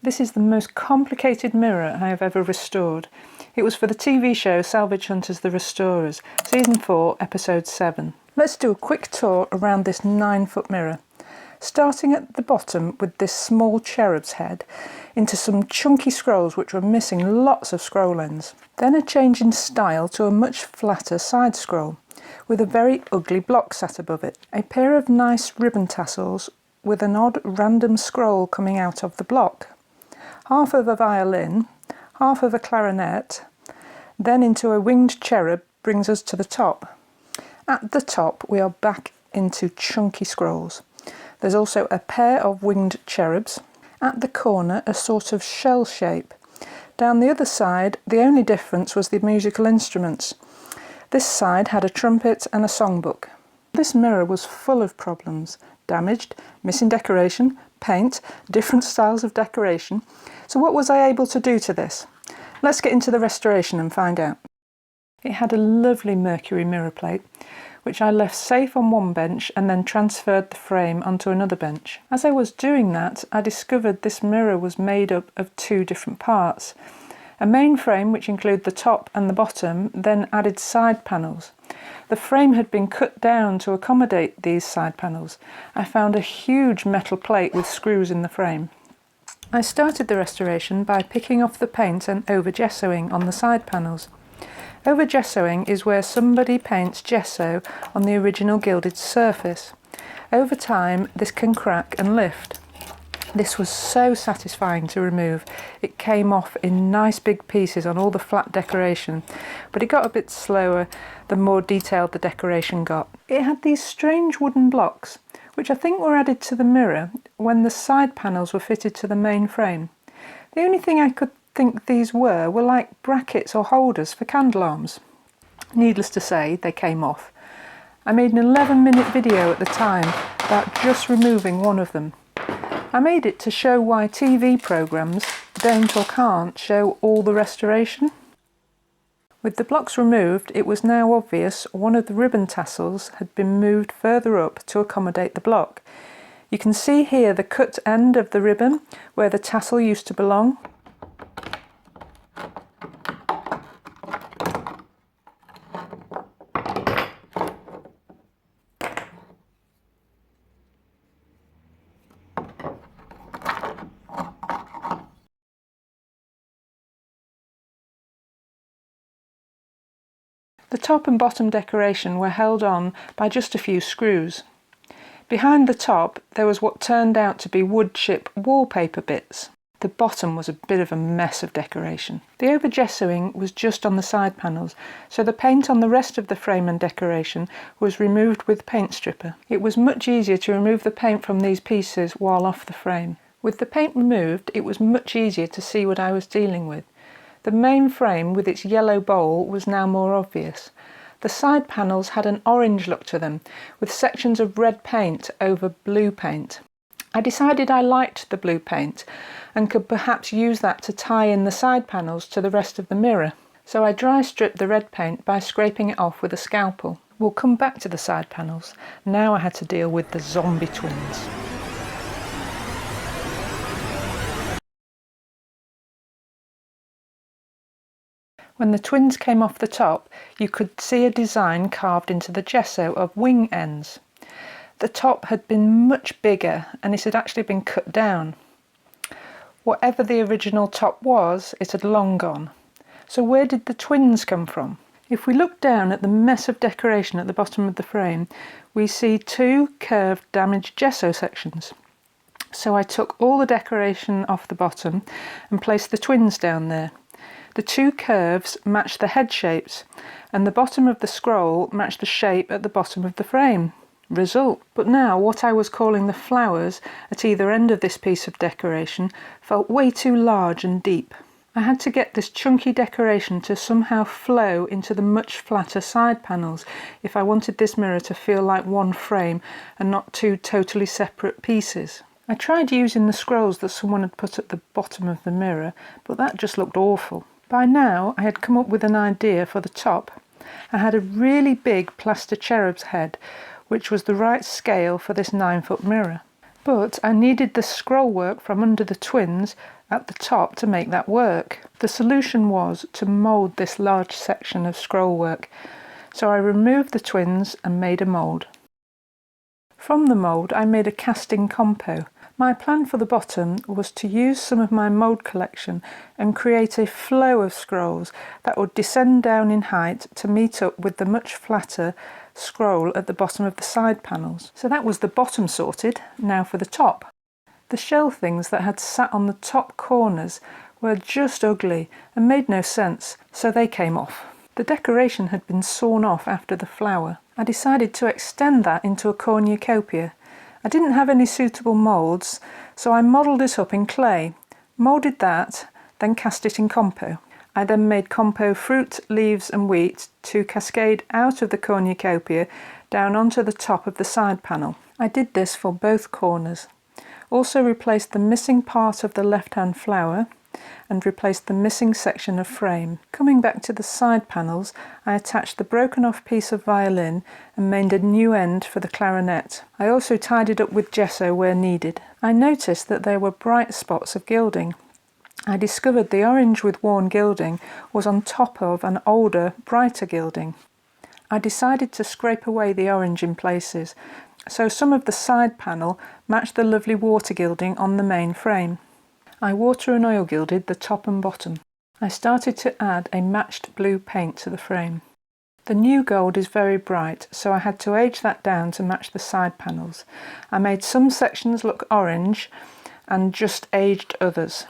This is the most complicated mirror I have ever restored. It was for the TV show Salvage Hunters The Restorers, Season 4, Episode 7. Let's do a quick tour around this 9-foot mirror, starting at the bottom with this small cherub's head into some chunky scrolls which were missing lots of scroll ends. Then a change in style to a much flatter side scroll with a very ugly block sat above it. A pair of nice ribbon tassels with an odd random scroll coming out of the block. Half of a violin, half of a clarinet, then into a winged cherub brings us to the top. At the top we are back into chunky scrolls. There's also a pair of winged cherubs. At the corner a sort of shell shape. Down the other side the only difference was the musical instruments. This side had a trumpet and a songbook. This mirror was full of problems. Damaged, missing decoration, paint, different styles of decoration. So what was I able to do to this? Let's get into the restoration and find out. It had a lovely mercury mirror plate, which I left safe on one bench and then transferred the frame onto another bench. As I was doing that, I discovered this mirror was made up of two different parts. A main frame, which included the top and the bottom, then added side panels. The frame had been cut down to accommodate these side panels. I found a huge metal plate with screws in the frame. I started the restoration by picking off the paint and over-gessoing on the side panels. Over-gessoing is where somebody paints gesso on the original gilded surface. Over time, this can crack and lift. This was so satisfying to remove. It came off in nice big pieces on all the flat decoration, but it got a bit slower the more detailed the decoration got. It had these strange wooden blocks, which I think were added to the mirror when the side panels were fitted to the main frame. The only thing I could think these were like brackets or holders for candle arms. Needless to say, they came off. I made an 11-minute video at the time about just removing one of them. I made it to show why TV programmes don't or can't show all the restoration. With the blocks removed, it was now obvious one of the ribbon tassels had been moved further up to accommodate the block. You can see here the cut end of the ribbon where the tassel used to belong. The top and bottom decoration were held on by just a few screws. Behind the top there was what turned out to be wood chip wallpaper bits. The bottom was a bit of a mess of decoration. The over-gessoing was just on the side panels, so the paint on the rest of the frame and decoration was removed with paint stripper. It was much easier to remove the paint from these pieces while off the frame. With the paint removed, it was much easier to see what I was dealing with. The main frame with its yellow bowl was now more obvious. The side panels had an orange look to them, with sections of red paint over blue paint. I decided I liked the blue paint and could perhaps use that to tie in the side panels to the rest of the mirror. So I dry stripped the red paint by scraping it off with a scalpel. We'll come back to the side panels. Now I had to deal with the zombie twins. When the twins came off the top, you could see a design carved into the gesso of wing ends. The top had been much bigger and it had actually been cut down. Whatever the original top was, it had long gone. So where did the twins come from? If we look down at the mess of decoration at the bottom of the frame, we see two curved damaged gesso sections. So I took all the decoration off the bottom and placed the twins down there. The two curves matched the head shapes, and the bottom of the scroll matched the shape at the bottom of the frame. Result. But now what I was calling the flowers at either end of this piece of decoration felt way too large and deep. I had to get this chunky decoration to somehow flow into the much flatter side panels if I wanted this mirror to feel like one frame and not two totally separate pieces. I tried using the scrolls that someone had put at the bottom of the mirror, but that just looked awful. By now I had come up with an idea for the top. I had a really big plaster cherub's head, which was the right scale for this 9-foot mirror. But I needed the scroll work from under the twins at the top to make that work. The solution was to mould this large section of scrollwork, so I removed the twins and made a mould. From the mould I made a casting compo. My plan for the bottom was to use some of my mould collection and create a flow of scrolls that would descend down in height to meet up with the much flatter scroll at the bottom of the side panels. So that was the bottom sorted. Now for the top. The shell things that had sat on the top corners were just ugly and made no sense, so they came off. The decoration had been sawn off after the flower. I decided to extend that into a cornucopia. I didn't have any suitable moulds, so I modelled it up in clay, moulded that, then cast it in compo. I then made compo fruit, leaves and wheat to cascade out of the cornucopia down onto the top of the side panel. I did this for both corners. Also replaced the missing part of the left-hand flower and replaced the missing section of frame. Coming back to the side panels, I attached the broken off piece of violin and made a new end for the clarinet. I also tidied up with gesso where needed. I noticed that there were bright spots of gilding. I discovered the orange with worn gilding was on top of an older, brighter gilding. I decided to scrape away the orange in places, so some of the side panel matched the lovely water gilding on the main frame. I water and oil gilded the top and bottom. I started to add a matched blue paint to the frame. The new gold is very bright, so I had to age that down to match the side panels. I made some sections look orange and just aged others.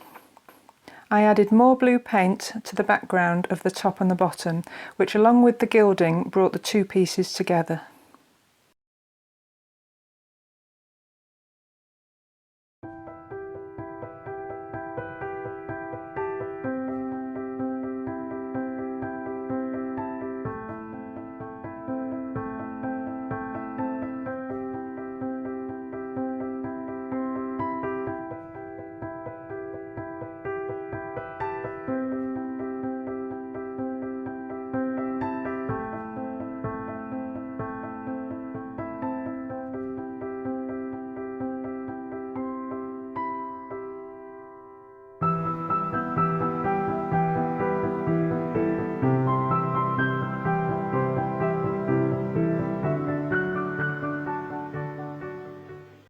I added more blue paint to the background of the top and the bottom, which along with the gilding brought the two pieces together.